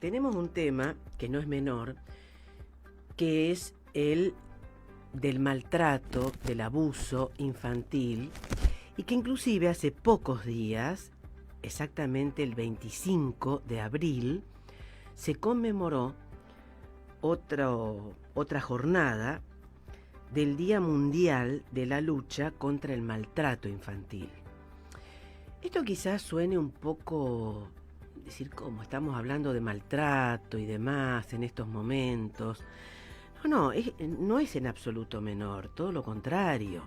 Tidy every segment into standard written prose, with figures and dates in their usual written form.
tenemos un tema que no es menor, que es el del maltrato, del abuso infantil, y que inclusive hace pocos días, exactamente el 25 de abril, se conmemoró otra jornada del Día Mundial de la Lucha contra el Maltrato Infantil. Esto quizás suene un poco, decir, ¿cómo estamos hablando de maltrato y demás en estos momentos? No es en absoluto menor, todo lo contrario.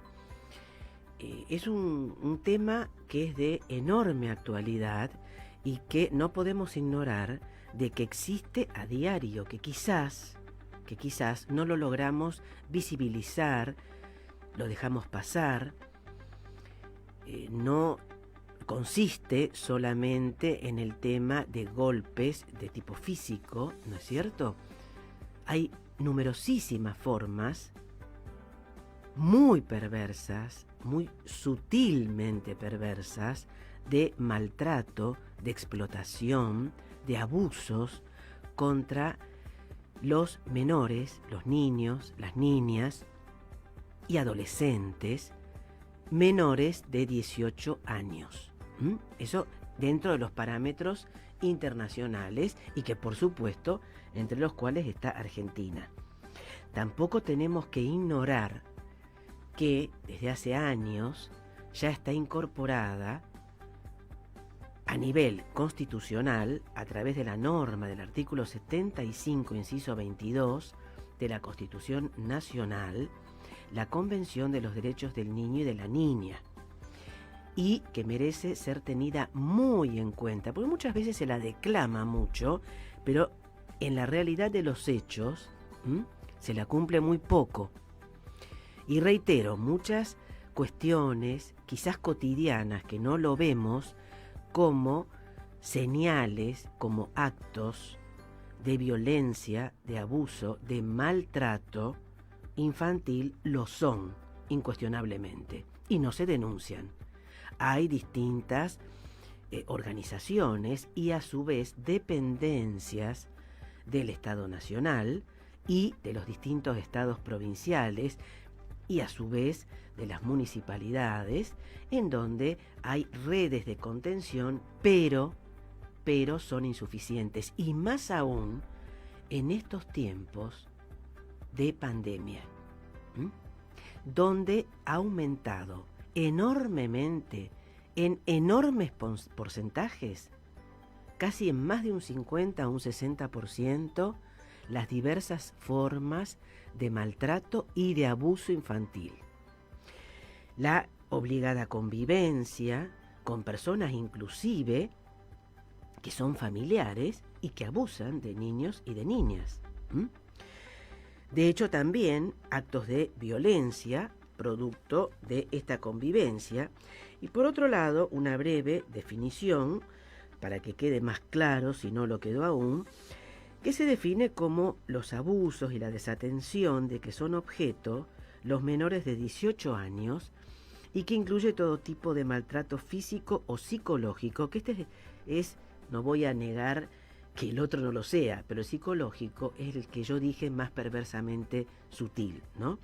Es un tema que es de enorme actualidad y que no podemos ignorar de que existe a diario, que quizás no lo logramos visibilizar, lo dejamos pasar. No consiste solamente en el tema de golpes de tipo físico, ¿no es cierto? Hay numerosísimas formas muy perversas, muy sutilmente perversas, de maltrato, de explotación, de abusos contra los menores, los niños, las niñas y adolescentes menores de 18 años. Eso dentro de los parámetros internacionales y que por supuesto entre los cuales está Argentina. Tampoco tenemos que ignorar que desde hace años ya está incorporada a nivel constitucional a través de la norma del artículo 75, inciso 22 de la Constitución Nacional, la Convención de los Derechos del Niño y de la Niña, y que merece ser tenida muy en cuenta, porque muchas veces se la declama mucho, pero en la realidad de los hechos se la cumple muy poco. Y reitero, muchas cuestiones, quizás cotidianas, que no lo vemos como señales, como actos de violencia, de abuso, de maltrato infantil, lo son, incuestionablemente, y no se denuncian. Hay distintas organizaciones y a su vez dependencias del Estado Nacional y de los distintos estados provinciales y a su vez de las municipalidades, en donde hay redes de contención, pero son insuficientes, y más aún en estos tiempos de pandemia, donde ha aumentado enormemente, en enormes porcentajes, casi en más de un 50 o un 60%, las diversas formas de maltrato y de abuso infantil. La obligada convivencia con personas inclusive que son familiares y que abusan de niños y de niñas. De hecho, también actos de violencia producto de esta convivencia. Y por otro lado, una breve definición, para que quede más claro si no lo quedó aún, que se define como los abusos y la desatención de que son objeto los menores de 18 años y que incluye todo tipo de maltrato físico o psicológico, que este es, no voy a negar que el otro no lo sea, pero el psicológico es el que yo dije más perversamente sutil, ¿no?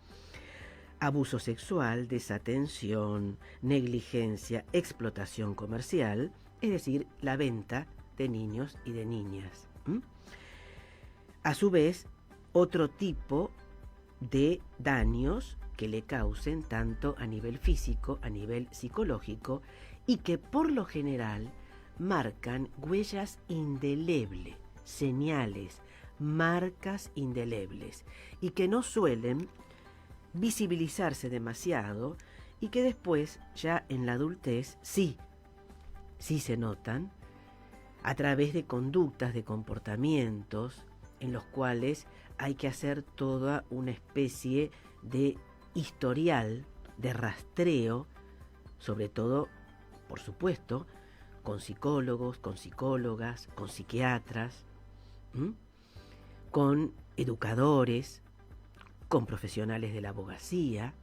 Abuso sexual, desatención, negligencia, explotación comercial, es decir, la venta de niños y de niñas. A su vez, otro tipo de daños que le causen tanto a nivel físico, a nivel psicológico, y que por lo general marcan huellas indelebles, señales, marcas indelebles, y que no suelen visibilizarse demasiado y que después, ya en la adultez, sí se notan a través de conductas, de comportamientos en los cuales hay que hacer toda una especie de historial, de rastreo, sobre todo, por supuesto, con psicólogos, con psicólogas, con psiquiatras, con educadores, con profesionales de la abogacía,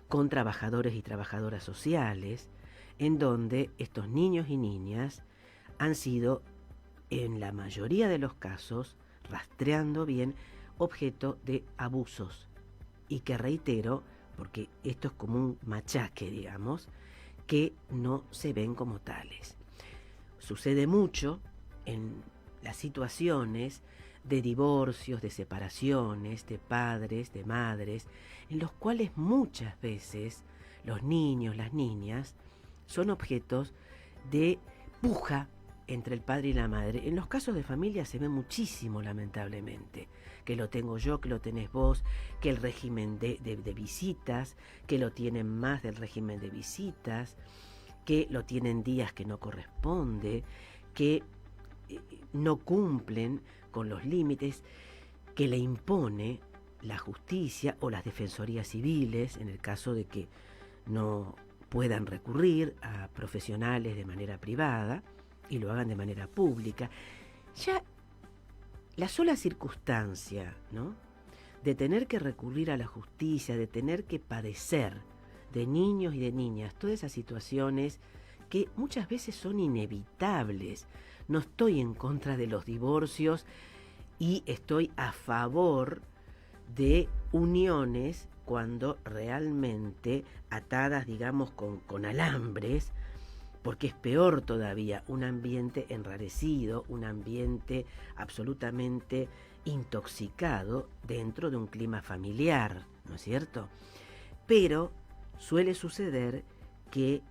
con trabajadores y trabajadoras sociales, en donde estos niños y niñas han sido en la mayoría de los casos, rastreando bien, objeto de abusos. Y que reitero, porque esto es como un machaque, digamos, que no se ven como tales. Sucede mucho en las situaciones de divorcios, de separaciones, de padres, de madres, en los cuales muchas veces los niños, las niñas, son objetos de puja entre el padre y la madre. En los casos de familia se ve muchísimo, lamentablemente, que lo tengo yo, que lo tenés vos, que el régimen de visitas, que lo tienen más del régimen de visitas, que lo tienen días que no corresponde, que no cumplen con los límites que le impone la justicia o las defensorías civiles, en el caso de que no puedan recurrir a profesionales de manera privada y lo hagan de manera pública. Ya la sola circunstancia, ¿no?, de tener que recurrir a la justicia, de tener que padecer de niños y de niñas todas esas situaciones que muchas veces son inevitables. No estoy en contra de los divorcios y estoy a favor de uniones cuando realmente atadas, digamos, con alambres, porque es peor todavía un ambiente enrarecido, un ambiente absolutamente intoxicado dentro de un clima familiar, ¿no es cierto? Pero suele suceder que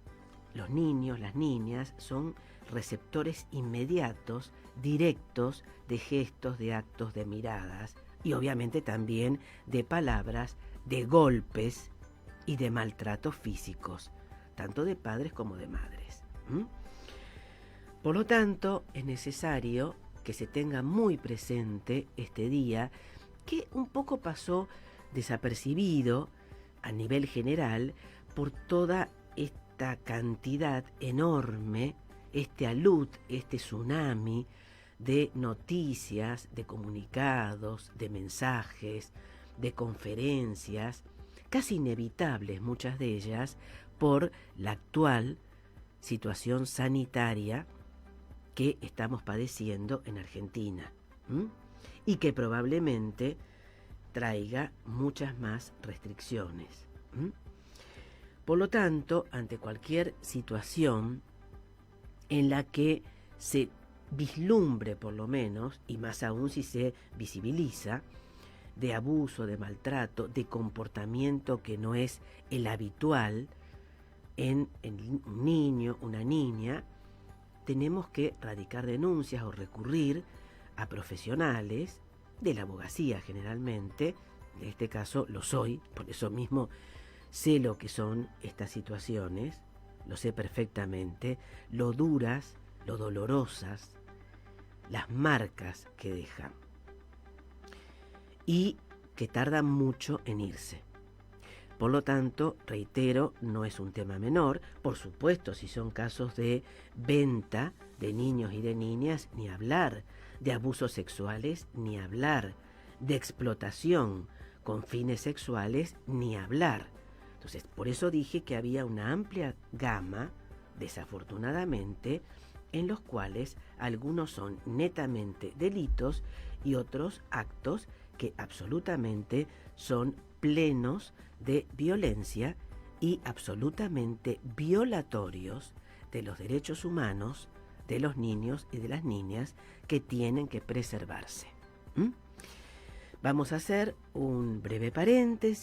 los niños, las niñas, son receptores inmediatos, directos, de gestos, de actos, de miradas, y obviamente también de palabras, de golpes y de maltratos físicos, tanto de padres como de madres. Por lo tanto, es necesario que se tenga muy presente este día, que un poco pasó desapercibido a nivel general por toda esta cantidad enorme, este alud, este tsunami de noticias, de comunicados, de mensajes, de conferencias, casi inevitables muchas de ellas, por la actual situación sanitaria que estamos padeciendo en Argentina, y que probablemente traiga muchas más restricciones. Por lo tanto, ante cualquier situación en la que se vislumbre por lo menos, y más aún si se visibiliza, de abuso, de maltrato, de comportamiento que no es el habitual en un niño, una niña, tenemos que radicar denuncias o recurrir a profesionales de la abogacía generalmente. En este caso lo soy, por eso mismo sé lo que son estas situaciones, lo sé perfectamente, lo duras, lo dolorosas, las marcas que dejan y que tardan mucho en irse. Por lo tanto, reitero, no es un tema menor. Por supuesto, si son casos de venta de niños y de niñas, ni hablar. De abusos sexuales, ni hablar. De explotación con fines sexuales, ni hablar. Entonces, por eso dije que había una amplia gama, desafortunadamente, en los cuales algunos son netamente delitos y otros actos que absolutamente son plenos de violencia y absolutamente violatorios de los derechos humanos de los niños y de las niñas que tienen que preservarse. Vamos a hacer un breve paréntesis.